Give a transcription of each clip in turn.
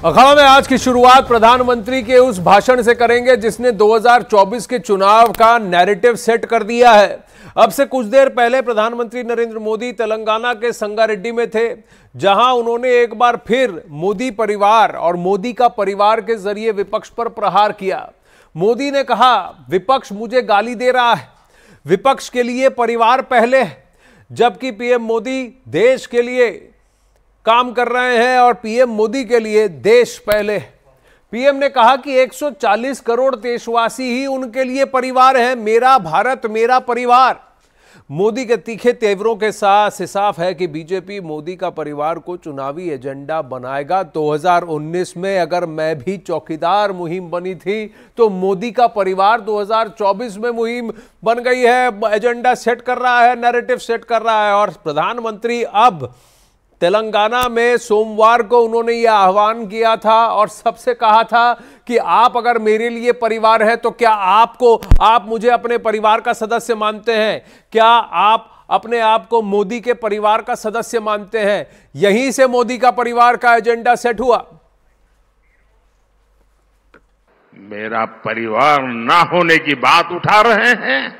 अखाड़ा में आज की शुरुआत प्रधानमंत्री के उस भाषण से करेंगे जिसने 2024 के चुनाव का नैरेटिव सेट कर दिया है। अब से कुछ देर पहले प्रधानमंत्री नरेंद्र मोदी तेलंगाना के संगारेड्डी में थे, जहां उन्होंने एक बार फिर मोदी परिवार और मोदी का परिवार के जरिए विपक्ष पर प्रहार किया। मोदी ने कहा, विपक्ष मुझे गाली दे रहा है, विपक्ष के लिए परिवार पहले है, जबकि पीएम मोदी देश के लिए काम कर रहे हैं और पीएम मोदी के लिए देश पहले। पीएम ने कहा कि 140 करोड़ देशवासी ही उनके लिए परिवार हैं। मेरा भारत मेरा परिवार। मोदी के तीखे तेवरों के साथ साफ है कि बीजेपी मोदी का परिवार को चुनावी एजेंडा बनाएगा। 2019 में अगर मैं भी चौकीदार मुहिम बनी थी तो मोदी का परिवार 2024 में मुहिम बन गई है, एजेंडा सेट कर रहा है, नैरेटिव सेट कर रहा है। और प्रधानमंत्री अब तेलंगाना में सोमवार को उन्होंने यह आह्वान किया था और सबसे कहा था कि आप अगर मेरे लिए परिवार है तो क्या आप मुझे अपने परिवार का सदस्य मानते हैं? क्या आप अपने आप को मोदी के परिवार का सदस्य मानते हैं? यहीं से मोदी का परिवार का एजेंडा सेट हुआ। मेरा परिवार ना होने की बात उठा रहे हैं,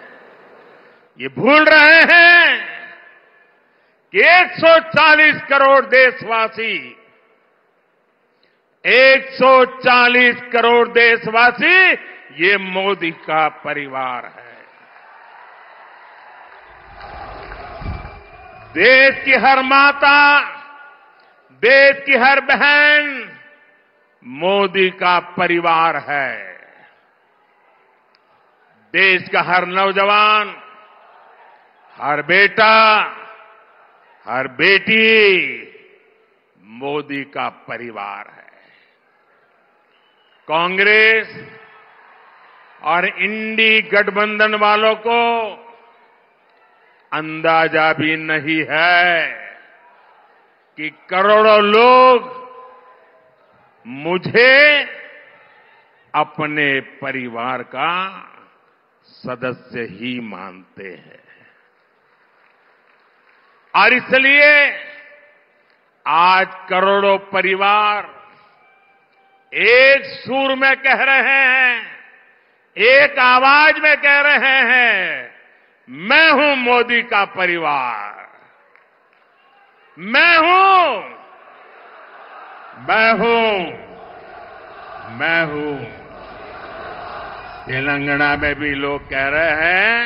ये भूल रहे हैं कि 140 करोड़ देशवासी 140 करोड़ देशवासी ये मोदी का परिवार है। देश की हर माता, देश की हर बहन मोदी का परिवार है। देश का हर नौजवान, हर बेटा, हर बेटी मोदी का परिवार है। कांग्रेस और इंडी गठबंधन वालों को अंदाजा भी नहीं है कि करोड़ों लोग मुझे अपने परिवार का सदस्य ही मानते हैं। और इसलिए आज करोड़ों परिवार एक सुर में कह रहे हैं, एक आवाज में कह रहे हैं, मैं हूं मोदी का परिवार, मैं हूं, मैं हूं, मैं हूं। तेलंगाना में भी लोग कह रहे हैं,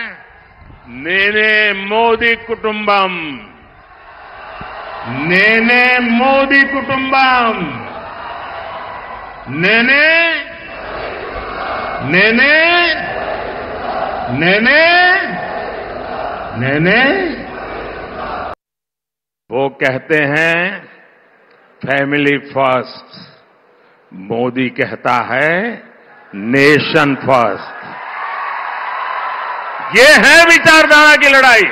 नेने मोदी कुटुंबम, नेने मोदी कुटुंबम, नेने नेने नेने नेने। वो कहते हैं फैमिली फर्स्ट, मोदी कहता है नेशन फर्स्ट। ये है विचारधारा की लड़ाई।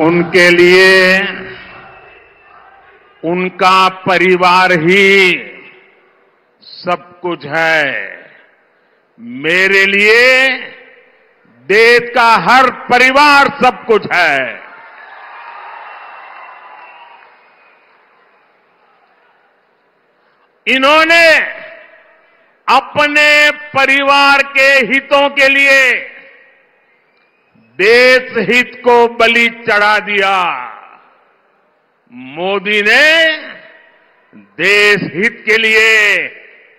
उनके लिए उनका परिवार ही सब कुछ है। मेरे लिए देश का हर परिवार सब कुछ है। इन्होंने अपने परिवार के हितों के लिए देश हित को बलि चढ़ा दिया। मोदी ने देश हित के लिए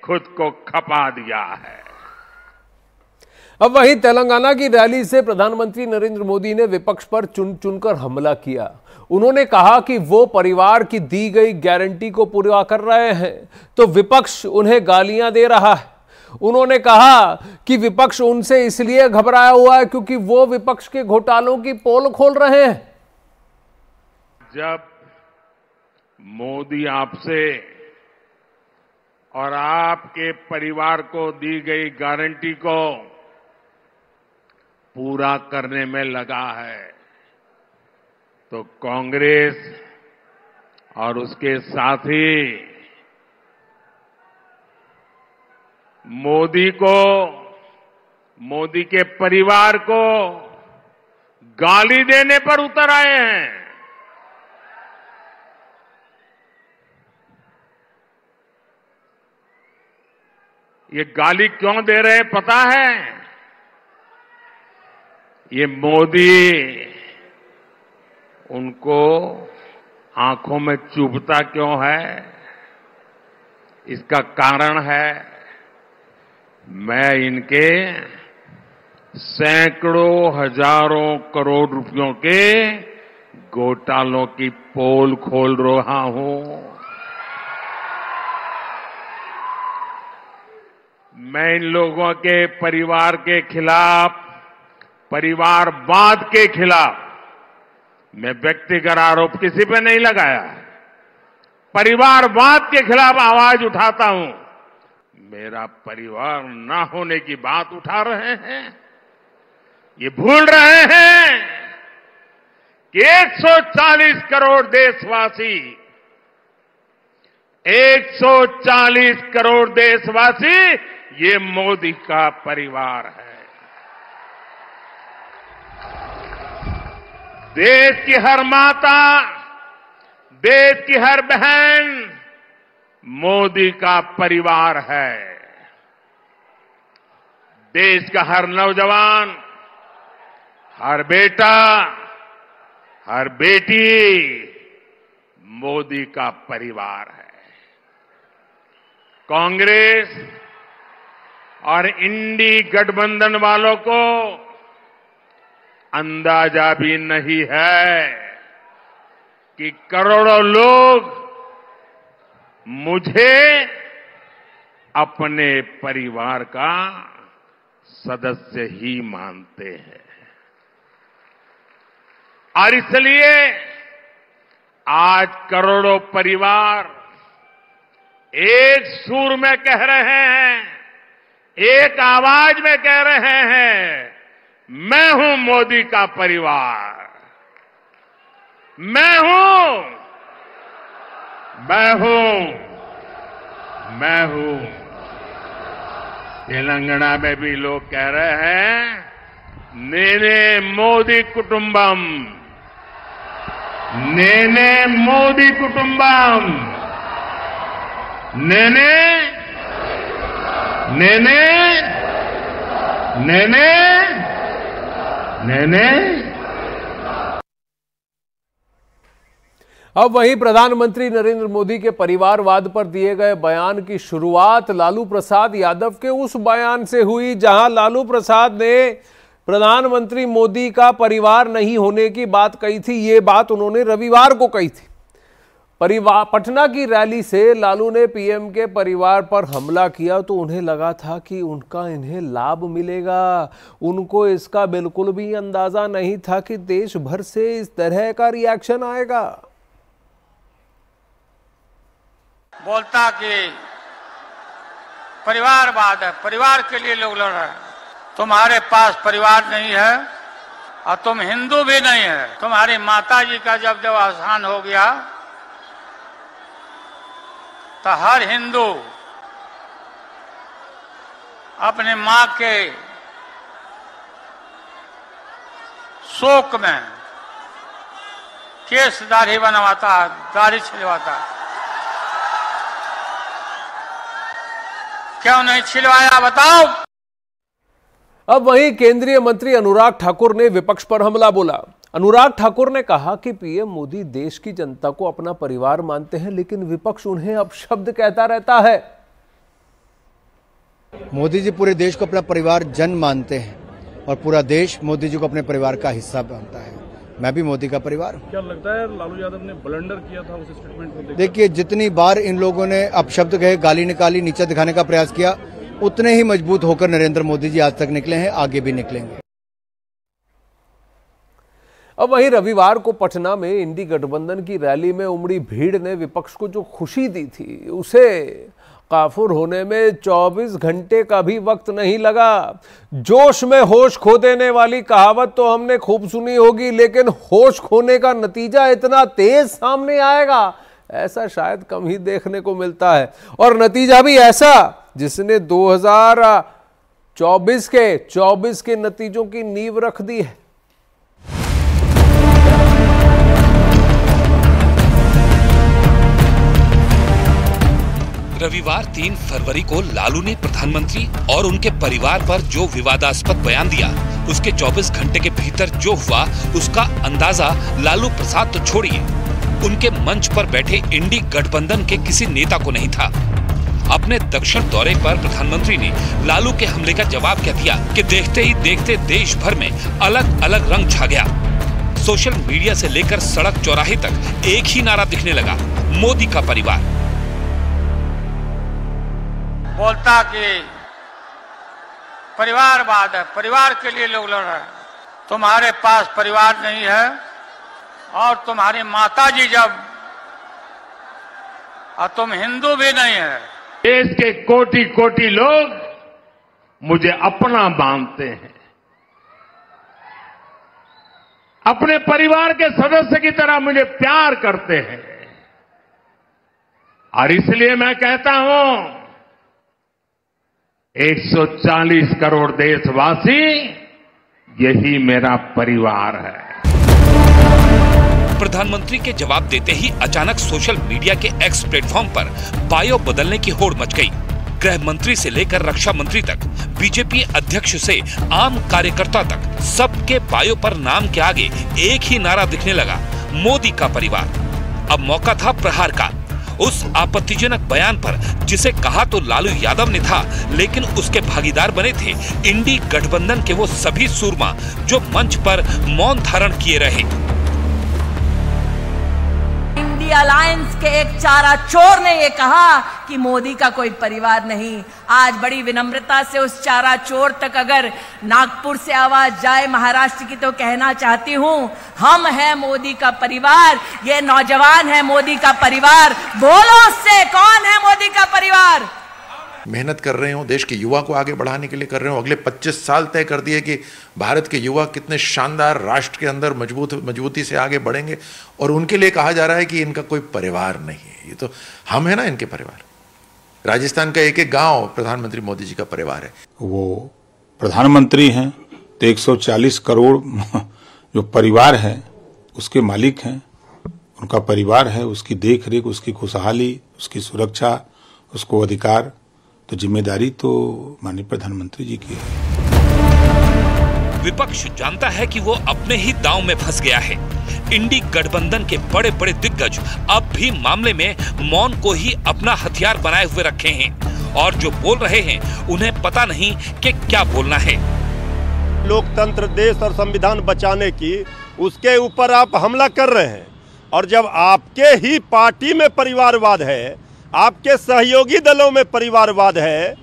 खुद को खपा दिया है। अब वहीं तेलंगाना की रैली से प्रधानमंत्री नरेंद्र मोदी ने विपक्ष पर चुन चुनकर हमला किया। उन्होंने कहा कि वो परिवार की दी गई गारंटी को पूरा कर रहे हैं तो विपक्ष उन्हें गालियां दे रहा है। उन्होंने कहा कि विपक्ष उनसे इसलिए घबराया हुआ है क्योंकि वो विपक्ष के घोटालों की पोल खोल रहे हैं। जब मोदी आपसे और आपके परिवार को दी गई गारंटी को पूरा करने में लगा है तो कांग्रेस और उसके साथी मोदी को, मोदी के परिवार को गाली देने पर उतर आए हैं। ये गाली क्यों दे रहे हैं पता है? ये मोदी उनको आंखों में चुभता क्यों है? इसका कारण है, मैं इनके सैकड़ों हजारों करोड़ रुपयों के घोटालों की पोल खोल रहा हूं। मैं इन लोगों के परिवार के खिलाफ, परिवारवाद के खिलाफ मैं व्यक्तिगत आरोप किसी पे नहीं लगाया है। परिवारवाद के खिलाफ आवाज उठाता हूं। मेरा परिवार ना होने की बात उठा रहे हैं। ये भूल रहे हैं कि 140 करोड़ देशवासी, 140 करोड़ देशवासी ये मोदी का परिवार है। देश की हर माता, देश की हर बहन मोदी का परिवार है। देश का हर नौजवान, हर बेटा, हर बेटी मोदी का परिवार है। कांग्रेस और इंडी गठबंधन वालों को अंदाजा भी नहीं है कि करोड़ों लोग मुझे अपने परिवार का सदस्य ही मानते हैं। और इसलिए आज करोड़ों परिवार एक सुर में कह रहे हैं, एक आवाज में कह रहे हैं, मैं हूं मोदी का परिवार, मैं हूं, मैं हूं, मैं हूं। तेलंगाना में भी लोग कह रहे हैं, नेने मोदी कुटुंबम, नेने मोदी कुटुंबम, नेने नेने नेने नेने। अब वहीं प्रधानमंत्री नरेंद्र मोदी के परिवारवाद पर दिए गए बयान की शुरुआत लालू प्रसाद यादव के उस बयान से हुई जहां लालू प्रसाद ने प्रधानमंत्री मोदी का परिवार नहीं होने की बात कही थी। ये बात उन्होंने रविवार को कही थी। पटना की रैली से लालू ने पीएम के परिवार पर हमला किया तो उन्हें लगा था कि उनका इन्हें लाभ मिलेगा। उनको इसका बिल्कुल भी अंदाजा नहीं था कि देश भर से इस तरह का रिएक्शन आएगा। बोलता कि परिवारवाद है, परिवार के लिए लोग लड़ रहे हैं। तुम्हारे पास परिवार नहीं है और तुम हिंदू भी नहीं है। तुम्हारी माता जी का जब अवसान हो गया तो हर हिंदू अपने मां के शोक में केस दाढ़ी बनवाता, दाढ़ी छिलवाता। क्यों नहीं छिलवाया बताओ? अब वहीं केंद्रीय मंत्री अनुराग ठाकुर ने विपक्ष पर हमला बोला। अनुराग ठाकुर ने कहा कि पीएम मोदी देश की जनता को अपना परिवार मानते हैं, लेकिन विपक्ष उन्हें अपशब्द कहता रहता है। मोदी जी पूरे देश को अपना परिवार जन मानते हैं और पूरा देश मोदी जी को अपने परिवार का हिस्सा मानता है। मैं भी मोदी का परिवार हूं। क्या लगता है लालू यादव ने ब्लंडर किया था उस स्टेटमेंट को? देखिए, जितनी बार इन लोगों ने अपशब्द कहे, गाली निकाली, नीचा दिखाने का प्रयास किया, उतने ही मजबूत होकर नरेंद्र मोदी जी आज तक निकले हैं, आगे भी निकलेंगे। अब वहीं रविवार को पटना में इंडी गठबंधन की रैली में उमड़ी भीड़ ने विपक्ष को जो खुशी दी थी उसे काफूर होने में 24 घंटे का भी वक्त नहीं लगा। जोश में होश खो देने वाली कहावत तो हमने खूब सुनी होगी, लेकिन होश खोने का नतीजा इतना तेज सामने आएगा ऐसा शायद कम ही देखने को मिलता है। और नतीजा भी ऐसा जिसने 2024 के नतीजों की नींव रख दी है। रविवार 3 फरवरी को लालू ने प्रधानमंत्री और उनके परिवार पर जो विवादास्पद बयान दिया, उसके 24 घंटे के भीतर जो हुआ उसका अंदाजा लालू प्रसाद तो छोड़िए, उनके मंच पर बैठे इंडी गठबंधन के किसी नेता को नहीं था। अपने दक्षिण दौरे पर प्रधानमंत्री ने लालू के हमले का जवाब क्या दिया कि देखते ही देखते देश भर में अलग अलग रंग छा गया। सोशल मीडिया से लेकर सड़क चौराहे तक एक ही नारा दिखने लगा, मोदी का परिवार। बोलता कि परिवारवाद है, परिवार के लिए लोग लड़ रहे हैं। तुम्हारे पास परिवार नहीं है और तुम्हारी माताजी जब, और तुम हिंदू भी नहीं है। देश के कोटि कोटि लोग मुझे अपना मानते हैं, अपने परिवार के सदस्य की तरह मुझे प्यार करते हैं, और इसलिए मैं कहता हूं 140 करोड़ देशवासी, यही मेरा परिवार है। प्रधानमंत्री के जवाब देते ही अचानक सोशल मीडिया के एक्स प्लेटफॉर्म पर बायो बदलने की होड़ मच गई। गृह मंत्री से लेकर रक्षा मंत्री तक, बीजेपी अध्यक्ष से आम कार्यकर्ता तक, सबके बायो पर नाम के आगे एक ही नारा दिखने लगा, मोदी का परिवार। अब मौका था प्रहार का। उस आपत्तिजनक बयान पर, जिसे कहा तो लालू यादव ने था, लेकिन उसके भागीदार बने थे इंडी गठबंधन के वो सभी सूरमा जो मंच पर मौन धारण किए रहे। इंडी अलायंस के एक चारा चोर ने ये कहा कि मोदी का कोई परिवार नहीं। आज बड़ी विनम्रता से उस चारा चोर तक अगर नागपुर से आवाज जाए, महाराष्ट्र की, तो कहना चाहती हूं, हम हैं मोदी का परिवार। ये नौजवान है मोदी का परिवार। बोलो उससे, कौन है मोदी का परिवार? मेहनत कर रहे हो, देश के युवा को आगे बढ़ाने के लिए कर रहे हो। अगले 25 साल तय कर दिए कि भारत के युवा कितने शानदार राष्ट्र के अंदर मजबूती से आगे बढ़ेंगे, और उनके लिए कहा जा रहा है कि इनका कोई परिवार नहीं है। ये तो हम है ना इनके परिवार। राजस्थान का एक एक गांव प्रधानमंत्री मोदी जी का परिवार है। वो प्रधानमंत्री हैं तो 140 करोड़ जो परिवार है उसके मालिक हैं, उनका परिवार है, उसकी देख रेख, उसकी खुशहाली, उसकी सुरक्षा, उसको अधिकार, तो जिम्मेदारी तो माननीय प्रधानमंत्री जी की है। विपक्ष जानता है कि वो अपने ही दांव में फंस गया है। इंडी गठबंधन के बड़े बड़े दिग्गज अब भी मामले में मौन को ही अपना हथियार बनाए हुए रखे हैं, और जो बोल रहे हैं उन्हें पता नहीं कि क्या बोलना है। लोकतंत्र, देश और संविधान बचाने की, उसके ऊपर आप हमला कर रहे हैं। और जब आपके ही पार्टी में परिवारवाद है, आपके सहयोगी दलों में परिवारवाद है,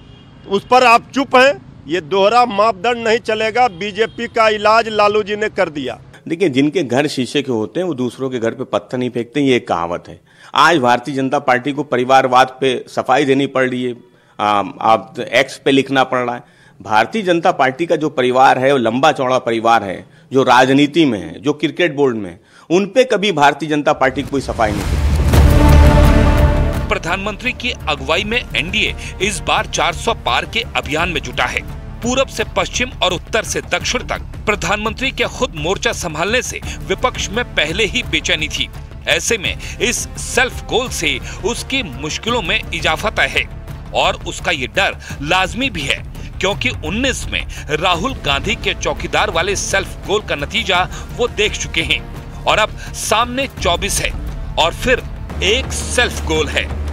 उस पर आप चुप हैं। ये दोहरा मापदंड नहीं चलेगा। बीजेपी का इलाज लालू जी ने कर दिया। देखिए, जिनके घर शीशे के होते हैं वो दूसरों के घर पे पत्थर नहीं फेंकते, ये एक कहावत है। आज भारतीय जनता पार्टी को परिवारवाद पे सफाई देनी पड़ रही है, आप एक्स पे लिखना पड़ रहा है। भारतीय जनता पार्टी का जो परिवार है वो लंबा चौड़ा परिवार है, जो राजनीति में है, जो क्रिकेट बोर्ड में है, उन पे कभी भारतीय जनता पार्टी की कोई सफाई नहीं की। प्रधानमंत्री की अगुवाई में एनडीए इस बार 400 पार के अभियान में जुटा है। पूरब से पश्चिम और उत्तर से दक्षिण तक प्रधानमंत्री के खुद मोर्चा संभालने से विपक्ष में पहले ही बेचैनी थी। ऐसे में इस सेल्फ गोल से उसकी मुश्किलों में इजाफा तय है, और उसका ये डर लाजमी भी है, क्योंकि 19 में राहुल गांधी के चौकीदार वाले सेल्फ गोल का नतीजा वो देख चुके हैं, और अब सामने 24 है, और फिर एक सेल्फ गोल है।